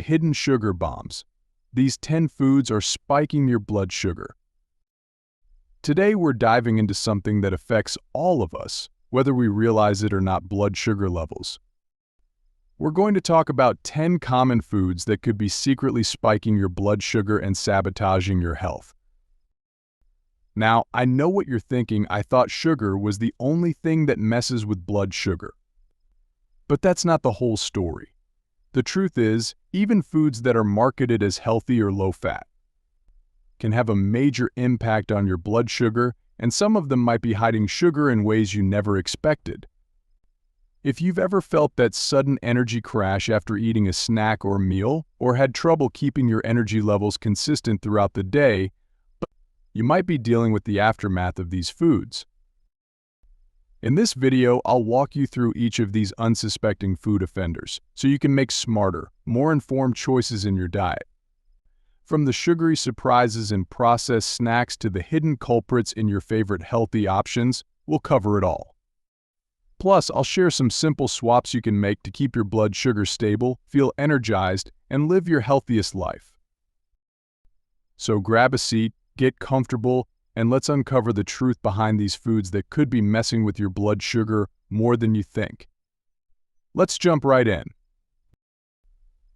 Hidden sugar bombs. These 10 foods are spiking your blood sugar. Today we're diving into something that affects all of us, whether we realize it or not: blood sugar levels. We're going to talk about 10 common foods that could be secretly spiking your blood sugar and sabotaging your health. Now, I know what you're thinking. I thought sugar was the only thing that messes with blood sugar. But that's not the whole story. The truth is, even foods that are marketed as healthy or low-fat can have a major impact on your blood sugar, and some of them might be hiding sugar in ways you never expected. If you've ever felt that sudden energy crash after eating a snack or meal, or had trouble keeping your energy levels consistent throughout the day, you might be dealing with the aftermath of these foods. In this video, I'll walk you through each of these unsuspecting food offenders so you can make smarter, more informed choices in your diet. From the sugary surprises in processed snacks to the hidden culprits in your favorite healthy options, we'll cover it all. Plus, I'll share some simple swaps you can make to keep your blood sugar stable, feel energized, and live your healthiest life. So grab a seat, get comfortable, and let's uncover the truth behind these foods that could be messing with your blood sugar more than you think. Let's jump right in.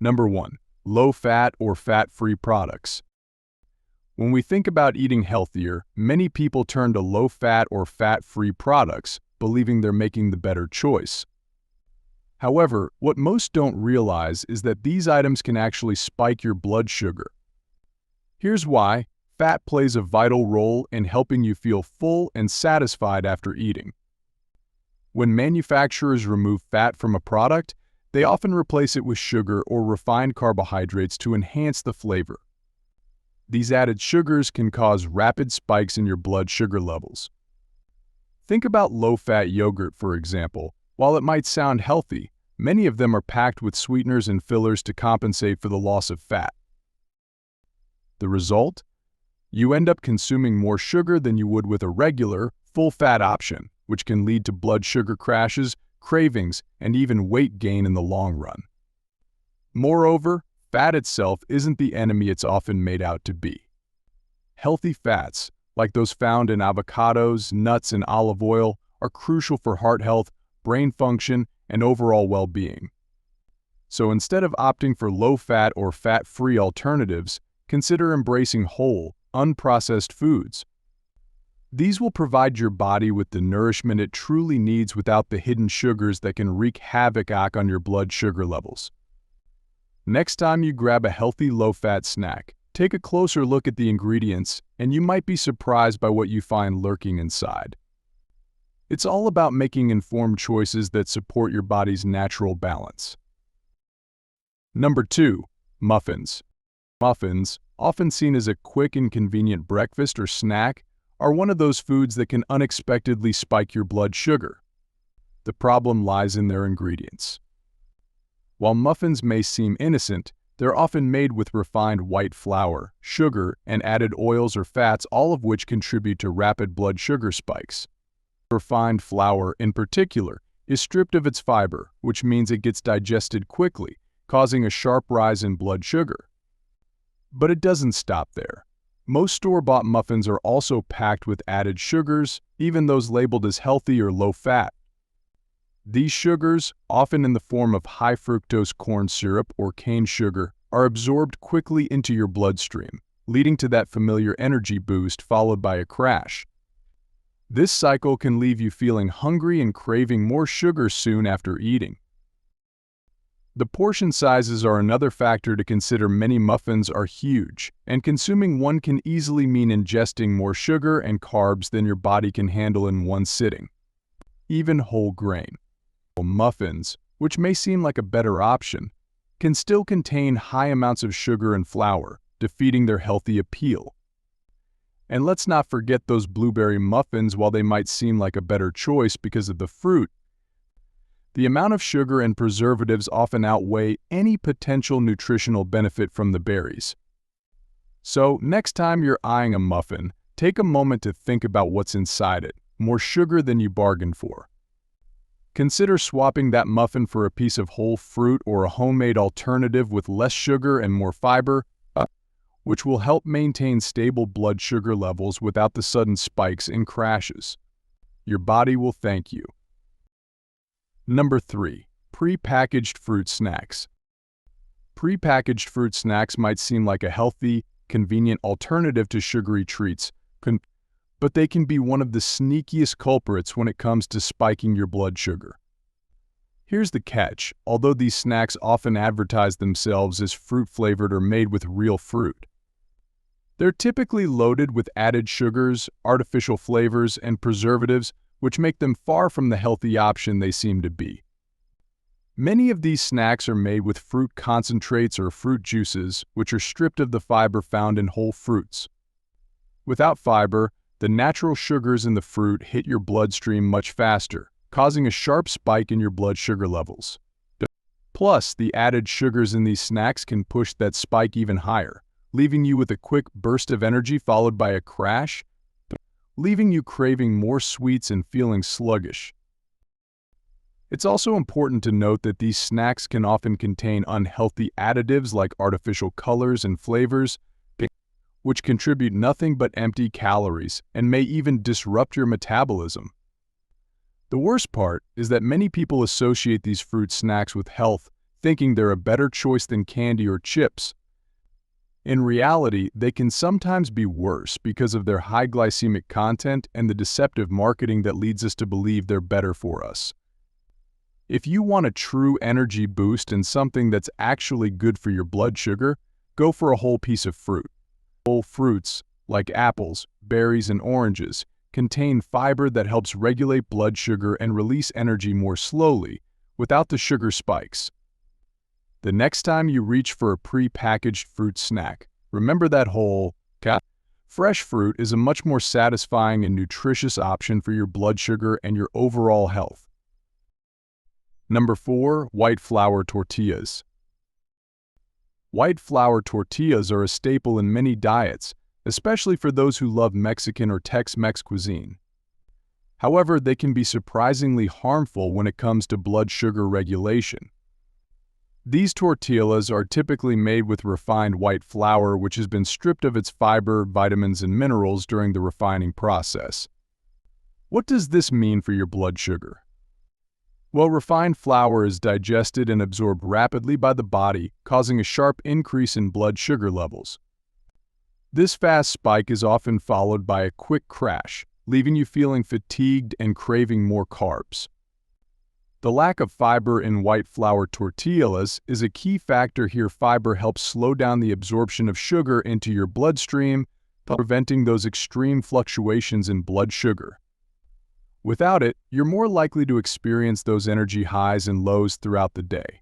Number 1. Low-fat or fat-free products. When we think about eating healthier, many people turn to low-fat or fat-free products, believing they're making the better choice. However, what most don't realize is that these items can actually spike your blood sugar. Here's why. Fat plays a vital role in helping you feel full and satisfied after eating. When manufacturers remove fat from a product, they often replace it with sugar or refined carbohydrates to enhance the flavor. These added sugars can cause rapid spikes in your blood sugar levels. Think about low-fat yogurt, for example. While it might sound healthy, many of them are packed with sweeteners and fillers to compensate for the loss of fat. The result? You end up consuming more sugar than you would with a regular, full-fat option, which can lead to blood sugar crashes, cravings, and even weight gain in the long run. Moreover, fat itself isn't the enemy it's often made out to be. Healthy fats, like those found in avocados, nuts, and olive oil, are crucial for heart health, brain function, and overall well-being. So instead of opting for low-fat or fat-free alternatives, consider embracing whole, unprocessed foods. These will provide your body with the nourishment it truly needs without the hidden sugars that can wreak havoc on your blood sugar levels. Next time you grab a healthy low-fat snack, take a closer look at the ingredients, and you might be surprised by what you find lurking inside. It's all about making informed choices that support your body's natural balance. Number 2. Muffins. Muffins, often seen as a quick and convenient breakfast or snack, are one of those foods that can unexpectedly spike your blood sugar. The problem lies in their ingredients. While muffins may seem innocent, they're often made with refined white flour, sugar, and added oils or fats, all of which contribute to rapid blood sugar spikes. Refined flour, in particular, is stripped of its fiber, which means it gets digested quickly, causing a sharp rise in blood sugar. But it doesn't stop there. Most store-bought muffins are also packed with added sugars, even those labeled as healthy or low-fat. These sugars, often in the form of high-fructose corn syrup or cane sugar, are absorbed quickly into your bloodstream, leading to that familiar energy boost followed by a crash. This cycle can leave you feeling hungry and craving more sugar soon after eating. The portion sizes are another factor to consider. Many muffins are huge, and consuming one can easily mean ingesting more sugar and carbs than your body can handle in one sitting. Even whole grain muffins, which may seem like a better option, can still contain high amounts of sugar and flour, defeating their healthy appeal. And let's not forget those blueberry muffins. While they might seem like a better choice because of the fruit, the amount of sugar and preservatives often outweigh any potential nutritional benefit from the berries. So, next time you're eyeing a muffin, take a moment to think about what's inside it: more sugar than you bargained for. Consider swapping that muffin for a piece of whole fruit or a homemade alternative with less sugar and more fiber, which will help maintain stable blood sugar levels without the sudden spikes and crashes. Your body will thank you. Number 3. Pre-packaged fruit snacks. Pre-packaged fruit snacks might seem like a healthy, convenient alternative to sugary treats, but they can be one of the sneakiest culprits when it comes to spiking your blood sugar. Here's the catch: although these snacks often advertise themselves as fruit-flavored or made with real fruit, they're typically loaded with added sugars, artificial flavors, and preservatives, which make them far from the healthy option they seem to be. Many of these snacks are made with fruit concentrates or fruit juices, which are stripped of the fiber found in whole fruits. Without fiber, the natural sugars in the fruit hit your bloodstream much faster, causing a sharp spike in your blood sugar levels. Plus, the added sugars in these snacks can push that spike even higher, leaving you with a quick burst of energy followed by a crash, leaving you craving more sweets and feeling sluggish. It's also important to note that these snacks can often contain unhealthy additives like artificial colors and flavors, which contribute nothing but empty calories and may even disrupt your metabolism. The worst part is that many people associate these fruit snacks with health, thinking they're a better choice than candy or chips. In reality, they can sometimes be worse because of their high glycemic content and the deceptive marketing that leads us to believe they're better for us. If you want a true energy boost and something that's actually good for your blood sugar, go for a whole piece of fruit. Whole fruits, like apples, berries, and oranges, contain fiber that helps regulate blood sugar and release energy more slowly, without the sugar spikes. The next time you reach for a pre-packaged fruit snack, remember that whole, fresh fruit is a much more satisfying and nutritious option for your blood sugar and your overall health. Number 4. White flour tortillas. White flour tortillas are a staple in many diets, especially for those who love Mexican or Tex-Mex cuisine. However, they can be surprisingly harmful when it comes to blood sugar regulation. These tortillas are typically made with refined white flour, which has been stripped of its fiber, vitamins, and minerals during the refining process. What does this mean for your blood sugar? Well, refined flour is digested and absorbed rapidly by the body, causing a sharp increase in blood sugar levels. This fast spike is often followed by a quick crash, leaving you feeling fatigued and craving more carbs. The lack of fiber in white flour tortillas is a key factor here. Fiber helps slow down the absorption of sugar into your bloodstream, preventing those extreme fluctuations in blood sugar. Without it, you're more likely to experience those energy highs and lows throughout the day.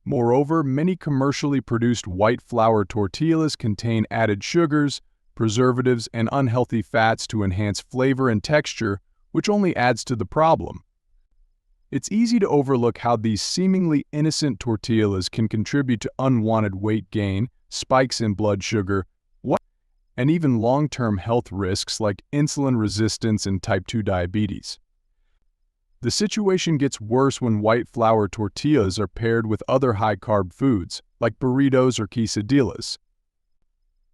Moreover, many commercially produced white flour tortillas contain added sugars, preservatives, and unhealthy fats to enhance flavor and texture, which only adds to the problem. It's easy to overlook how these seemingly innocent tortillas can contribute to unwanted weight gain, spikes in blood sugar, and even long-term health risks like insulin resistance and type 2 diabetes. The situation gets worse when white flour tortillas are paired with other high-carb foods, like burritos or quesadillas.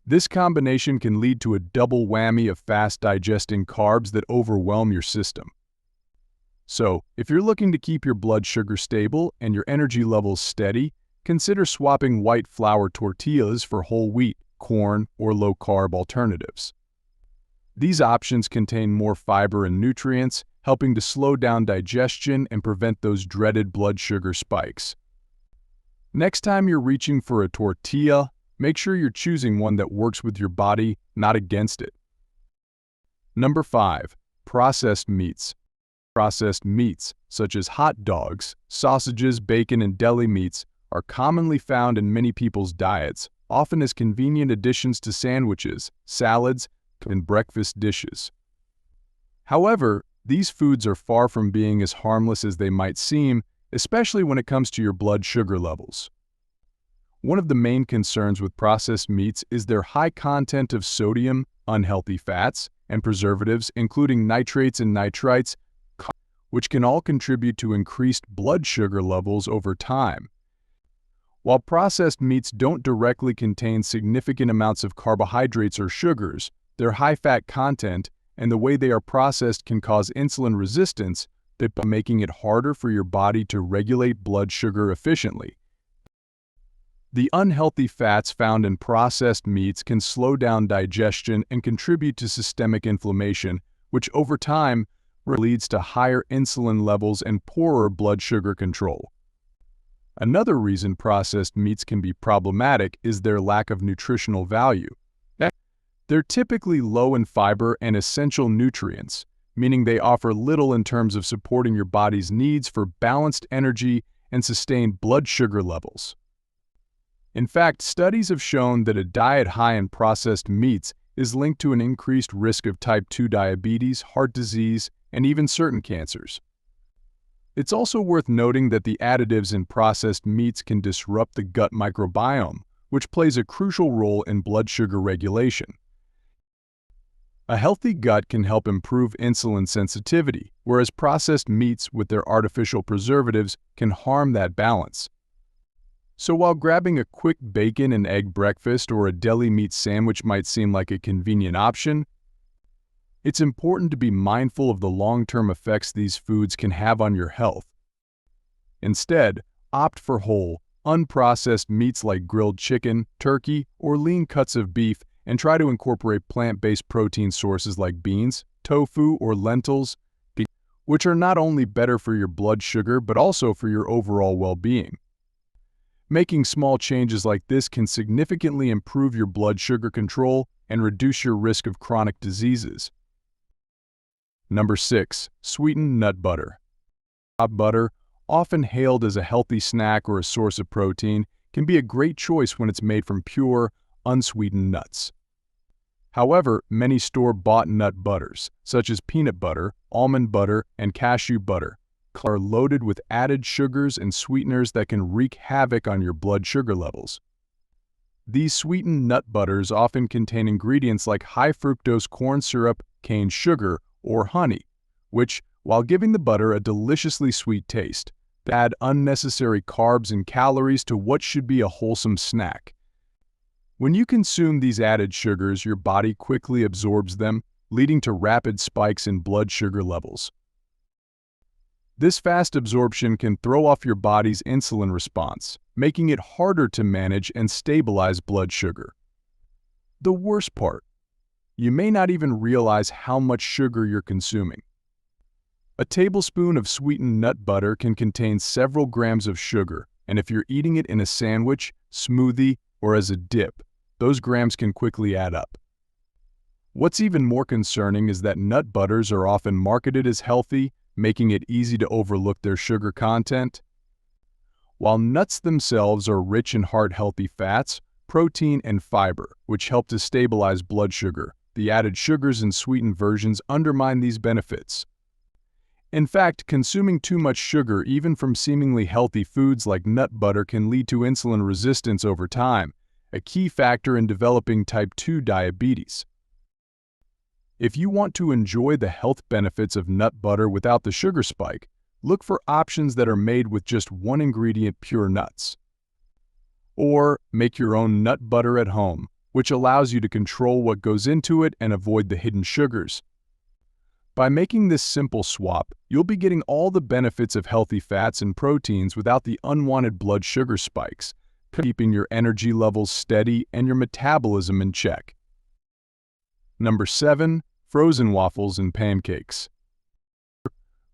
This combination can lead to a double whammy of fast-digesting carbs that overwhelm your system. So, if you're looking to keep your blood sugar stable and your energy levels steady, consider swapping white flour tortillas for whole wheat, corn, or low-carb alternatives. These options contain more fiber and nutrients, helping to slow down digestion and prevent those dreaded blood sugar spikes. Next time you're reaching for a tortilla, make sure you're choosing one that works with your body, not against it. Number 5. Processed meats. Processed meats, such as hot dogs, sausages, bacon, and deli meats, are commonly found in many people's diets, often as convenient additions to sandwiches, salads, and breakfast dishes. However, these foods are far from being as harmless as they might seem, especially when it comes to your blood sugar levels. One of the main concerns with processed meats is their high content of sodium, unhealthy fats, and preservatives, including nitrates and nitrites, which can all contribute to increased blood sugar levels over time. While processed meats don't directly contain significant amounts of carbohydrates or sugars, their high-fat content and the way they are processed can cause insulin resistance, making it harder for your body to regulate blood sugar efficiently. The unhealthy fats found in processed meats can slow down digestion and contribute to systemic inflammation, which over time leads to higher insulin levels and poorer blood sugar control. Another reason processed meats can be problematic is their lack of nutritional value. They're typically low in fiber and essential nutrients, meaning they offer little in terms of supporting your body's needs for balanced energy and sustained blood sugar levels. In fact, studies have shown that a diet high in processed meats is linked to an increased risk of type 2 diabetes, heart disease, and even certain cancers. It's also worth noting that the additives in processed meats can disrupt the gut microbiome, which plays a crucial role in blood sugar regulation. A healthy gut can help improve insulin sensitivity, whereas processed meats with their artificial preservatives can harm that balance. So while grabbing a quick bacon and egg breakfast or a deli meat sandwich might seem like a convenient option, it's important to be mindful of the long-term effects these foods can have on your health. Instead, opt for whole, unprocessed meats like grilled chicken, turkey, or lean cuts of beef, and try to incorporate plant-based protein sources like beans, tofu, or lentils, which are not only better for your blood sugar but also for your overall well-being. Making small changes like this can significantly improve your blood sugar control and reduce your risk of chronic diseases. Number 6. Sweetened nut butter. Butter, often hailed as a healthy snack or a source of protein, can be a great choice when it's made from pure, unsweetened nuts. However, many store-bought nut butters, such as peanut butter, almond butter, and cashew butter, are loaded with added sugars and sweeteners that can wreak havoc on your blood sugar levels. These sweetened nut butters often contain ingredients like high-fructose corn syrup, cane sugar, or honey, which, while giving the butter a deliciously sweet taste, add unnecessary carbs and calories to what should be a wholesome snack. When you consume these added sugars, your body quickly absorbs them, leading to rapid spikes in blood sugar levels. This fast absorption can throw off your body's insulin response, making it harder to manage and stabilize blood sugar. The worst part, you may not even realize how much sugar you're consuming. A tablespoon of sweetened nut butter can contain several grams of sugar, and if you're eating it in a sandwich, smoothie, or as a dip, those grams can quickly add up. What's even more concerning is that nut butters are often marketed as healthy, making it easy to overlook their sugar content. While nuts themselves are rich in heart-healthy fats, protein, and fiber, which help to stabilize blood sugar, the added sugars in sweetened versions undermine these benefits. In fact, consuming too much sugar, even from seemingly healthy foods like nut butter, can lead to insulin resistance over time, a key factor in developing type 2 diabetes. If you want to enjoy the health benefits of nut butter without the sugar spike, look for options that are made with just one ingredient, pure nuts. Or make your own nut butter at home, which allows you to control what goes into it and avoid the hidden sugars. By making this simple swap, you'll be getting all the benefits of healthy fats and proteins without the unwanted blood sugar spikes, keeping your energy levels steady and your metabolism in check. Number 7. Frozen waffles and pancakes.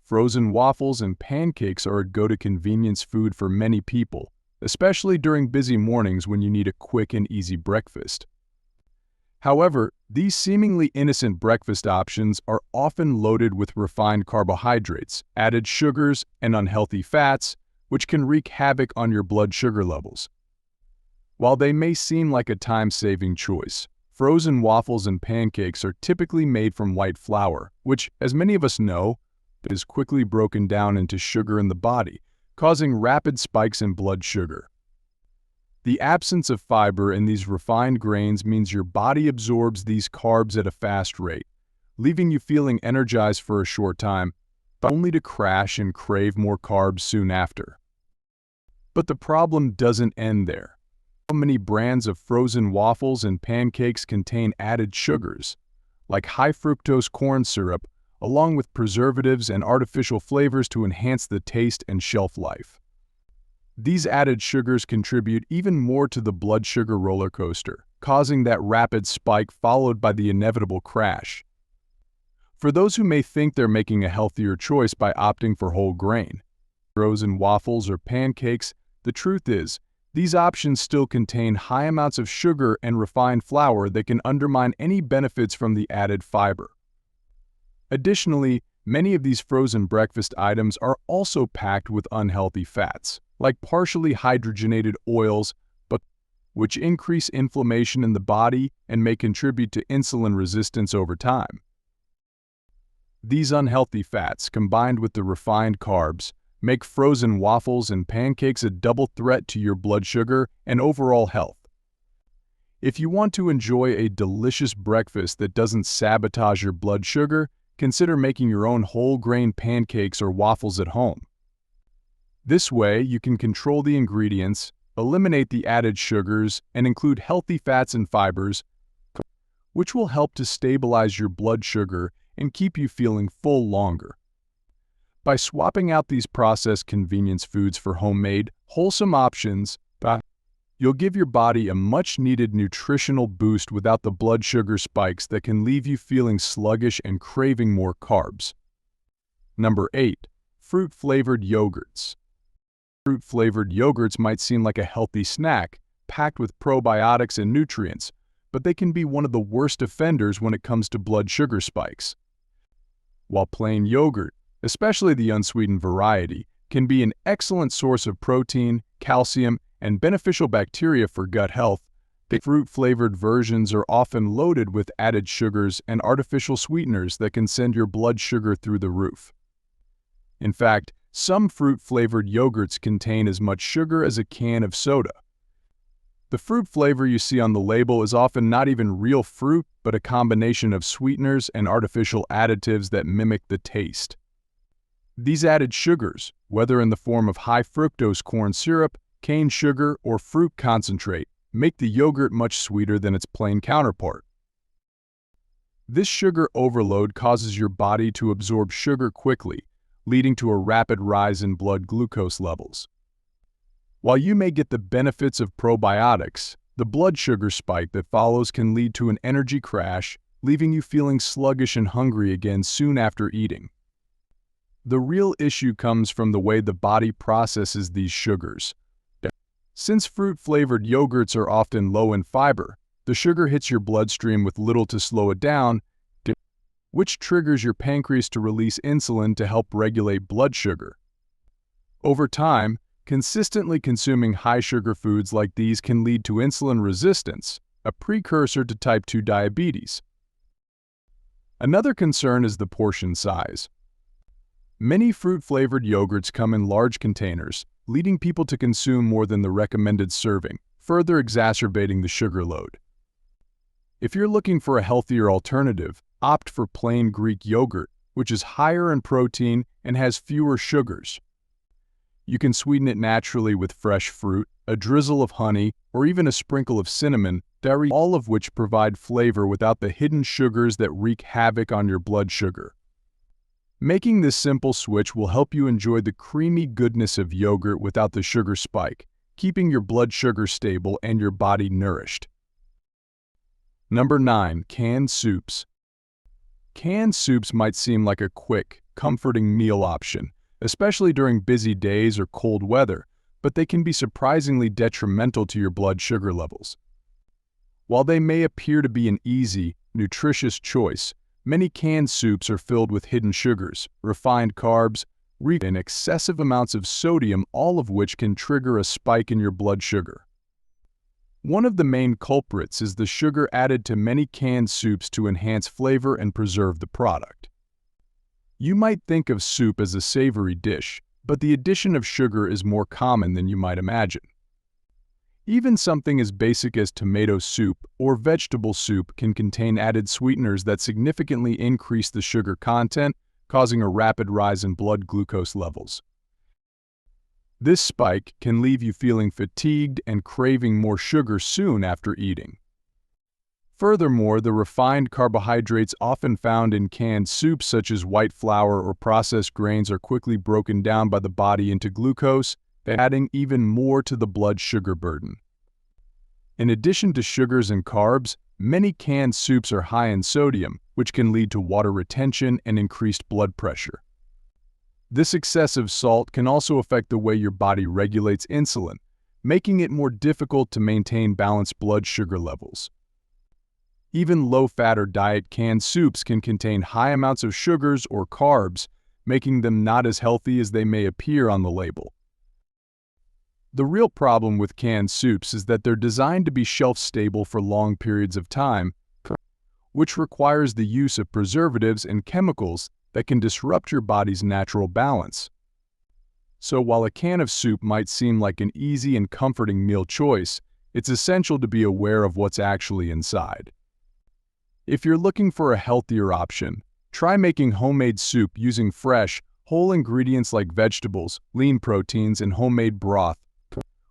Frozen waffles and pancakes are a go-to convenience food for many people, especially during busy mornings when you need a quick and easy breakfast. However, these seemingly innocent breakfast options are often loaded with refined carbohydrates, added sugars, and unhealthy fats, which can wreak havoc on your blood sugar levels. While they may seem like a time-saving choice, frozen waffles and pancakes are typically made from white flour, which, as many of us know, is quickly broken down into sugar in the body, causing rapid spikes in blood sugar. The absence of fiber in these refined grains means your body absorbs these carbs at a fast rate, leaving you feeling energized for a short time, only to crash and crave more carbs soon after. But the problem doesn't end there. So many brands of frozen waffles and pancakes contain added sugars, like high fructose corn syrup, along with preservatives and artificial flavors to enhance the taste and shelf life. These added sugars contribute even more to the blood sugar roller coaster, causing that rapid spike followed by the inevitable crash. For those who may think they're making a healthier choice by opting for whole grain, frozen waffles or pancakes, the truth is, these options still contain high amounts of sugar and refined flour that can undermine any benefits from the added fiber. Additionally, many of these frozen breakfast items are also packed with unhealthy fats, like partially hydrogenated oils, which increase inflammation in the body and may contribute to insulin resistance over time. These unhealthy fats, combined with the refined carbs, make frozen waffles and pancakes a double threat to your blood sugar and overall health. If you want to enjoy a delicious breakfast that doesn't sabotage your blood sugar, consider making your own whole grain pancakes or waffles at home. This way, you can control the ingredients, eliminate the added sugars, and include healthy fats and fibers, which will help to stabilize your blood sugar and keep you feeling full longer. By swapping out these processed convenience foods for homemade, wholesome options, you'll give your body a much-needed nutritional boost without the blood sugar spikes that can leave you feeling sluggish and craving more carbs. Number 8. Fruit-flavored yogurts. Fruit-flavored yogurts might seem like a healthy snack, packed with probiotics and nutrients, but they can be one of the worst offenders when it comes to blood sugar spikes. While plain yogurt, especially the unsweetened variety, can be an excellent source of protein, calcium, and beneficial bacteria for gut health, the fruit-flavored versions are often loaded with added sugars and artificial sweeteners that can send your blood sugar through the roof. In fact, some fruit-flavored yogurts contain as much sugar as a can of soda. The fruit flavor you see on the label is often not even real fruit, but a combination of sweeteners and artificial additives that mimic the taste. These added sugars, whether in the form of high fructose corn syrup, cane sugar, or fruit concentrate, make the yogurt much sweeter than its plain counterpart. This sugar overload causes your body to absorb sugar quickly, leading to a rapid rise in blood glucose levels. While you may get the benefits of probiotics, the blood sugar spike that follows can lead to an energy crash, leaving you feeling sluggish and hungry again soon after eating. The real issue comes from the way the body processes these sugars. Since fruit-flavored yogurts are often low in fiber, the sugar hits your bloodstream with little to slow it down, which triggers your pancreas to release insulin to help regulate blood sugar. Over time, consistently consuming high-sugar foods like these can lead to insulin resistance, a precursor to type 2 diabetes. Another concern is the portion size. Many fruit-flavored yogurts come in large containers, leading people to consume more than the recommended serving, further exacerbating the sugar load. If you're looking for a healthier alternative, opt for plain Greek yogurt, which is higher in protein and has fewer sugars. You can sweeten it naturally with fresh fruit, a drizzle of honey, or even a sprinkle of cinnamon, all of which provide flavor without the hidden sugars that wreak havoc on your blood sugar. Making this simple switch will help you enjoy the creamy goodness of yogurt without the sugar spike, keeping your blood sugar stable and your body nourished. Number 9. Canned soups. Canned soups might seem like a quick, comforting meal option, especially during busy days or cold weather, but they can be surprisingly detrimental to your blood sugar levels. While they may appear to be an easy, nutritious choice, many canned soups are filled with hidden sugars, refined carbs, and excessive amounts of sodium, all of which can trigger a spike in your blood sugar. One of the main culprits is the sugar added to many canned soups to enhance flavor and preserve the product. You might think of soup as a savory dish, but the addition of sugar is more common than you might imagine. Even something as basic as tomato soup or vegetable soup can contain added sweeteners that significantly increase the sugar content, causing a rapid rise in blood glucose levels. This spike can leave you feeling fatigued and craving more sugar soon after eating. Furthermore, the refined carbohydrates often found in canned soups such as white flour or processed grains are quickly broken down by the body into glucose, adding even more to the blood sugar burden. In addition to sugars and carbs, many canned soups are high in sodium, which can lead to water retention and increased blood pressure. This excessive salt can also affect the way your body regulates insulin, making it more difficult to maintain balanced blood sugar levels. Even low-fat or diet canned soups can contain high amounts of sugars or carbs, making them not as healthy as they may appear on the label. The real problem with canned soups is that they're designed to be shelf-stable for long periods of time, which requires the use of preservatives and chemicals that can disrupt your body's natural balance. So while a can of soup might seem like an easy and comforting meal choice, it's essential to be aware of what's actually inside. If you're looking for a healthier option, try making homemade soup using fresh, whole ingredients like vegetables, lean proteins, and homemade broth,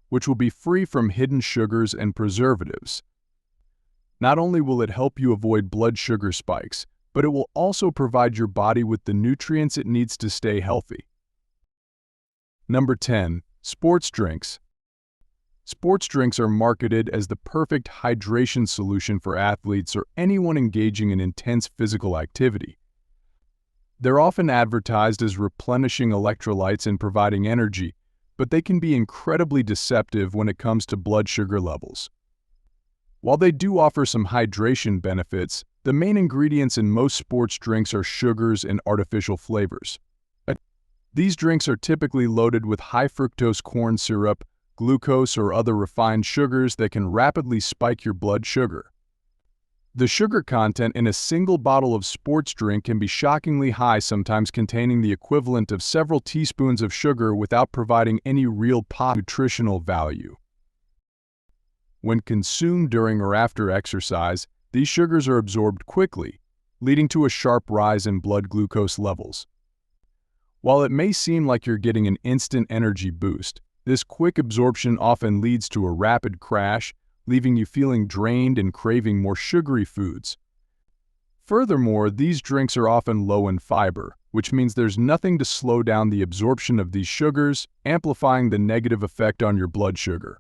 which will be free from hidden sugars and preservatives. Not only will it help you avoid blood sugar spikes, but it will also provide your body with the nutrients it needs to stay healthy. Number 10. Sports drinks. Sports drinks are marketed as the perfect hydration solution for athletes or anyone engaging in intense physical activity. They're often advertised as replenishing electrolytes and providing energy, but they can be incredibly deceptive when it comes to blood sugar levels. While they do offer some hydration benefits, the main ingredients in most sports drinks are sugars and artificial flavors. These drinks are typically loaded with high fructose corn syrup, glucose, or other refined sugars that can rapidly spike your blood sugar. The sugar content in a single bottle of sports drink can be shockingly high, sometimes containing the equivalent of several teaspoons of sugar without providing any real nutritional value. When consumed during or after exercise, these sugars are absorbed quickly, leading to a sharp rise in blood glucose levels. While it may seem like you're getting an instant energy boost, this quick absorption often leads to a rapid crash, leaving you feeling drained and craving more sugary foods. Furthermore, these drinks are often low in fiber, which means there's nothing to slow down the absorption of these sugars, amplifying the negative effect on your blood sugar.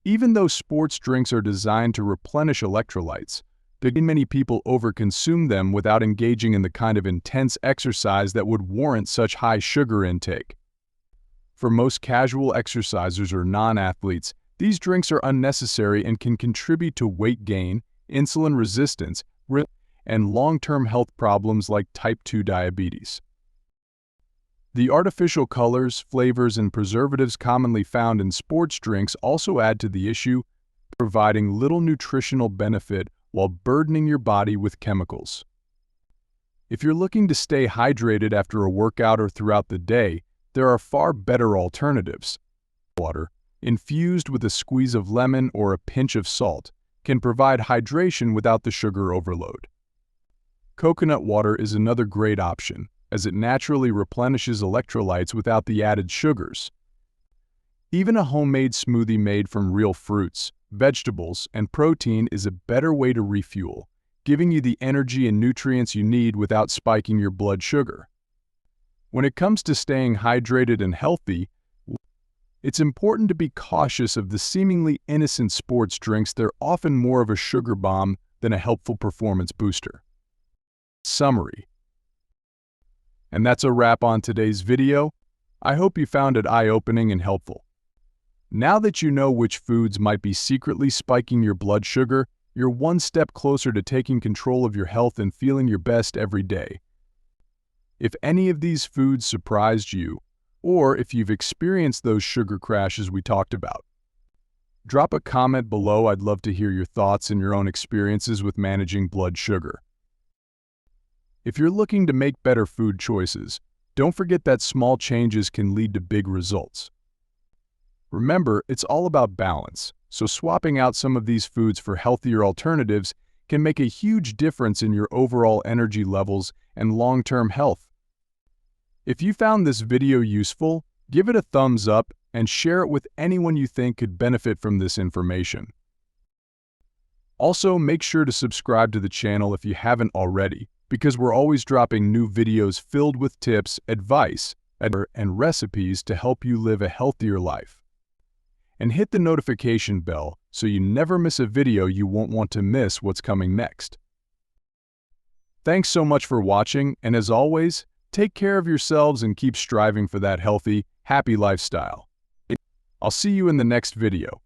Even though sports drinks are designed to replenish electrolytes, many people overconsume them without engaging in the kind of intense exercise that would warrant such high sugar intake. For most casual exercisers or non-athletes, these drinks are unnecessary and can contribute to weight gain, insulin resistance, and long-term health problems like type 2 diabetes. The artificial colors, flavors, and preservatives commonly found in sports drinks also add to the issue, providing little nutritional benefit while burdening your body with chemicals. If you're looking to stay hydrated after a workout or throughout the day, there are far better alternatives. Water, infused with a squeeze of lemon or a pinch of salt, can provide hydration without the sugar overload. Coconut water is another great option, as it naturally replenishes electrolytes without the added sugars. Even a homemade smoothie made from real fruits, vegetables, and protein is a better way to refuel, giving you the energy and nutrients you need without spiking your blood sugar. When it comes to staying hydrated and healthy, it's important to be cautious of the seemingly innocent sports drinks. They're often more of a sugar bomb than a helpful performance booster. Summary. And that's a wrap on today's video. I hope you found it eye-opening and helpful. Now that you know which foods might be secretly spiking your blood sugar, you're one step closer to taking control of your health and feeling your best every day. If any of these foods surprised you, or if you've experienced those sugar crashes we talked about, drop a comment below. I'd love to hear your thoughts and your own experiences with managing blood sugar. If you're looking to make better food choices, don't forget that small changes can lead to big results. Remember, it's all about balance, so swapping out some of these foods for healthier alternatives can make a huge difference in your overall energy levels and long-term health. If you found this video useful, give it a thumbs up and share it with anyone you think could benefit from this information. Also, make sure to subscribe to the channel if you haven't already, because we're always dropping new videos filled with tips, advice, and recipes to help you live a healthier life. And hit the notification bell so you never miss a video you won't want to miss what's coming next. Thanks so much for watching, and as always, take care of yourselves and keep striving for that healthy, happy lifestyle. I'll see you in the next video.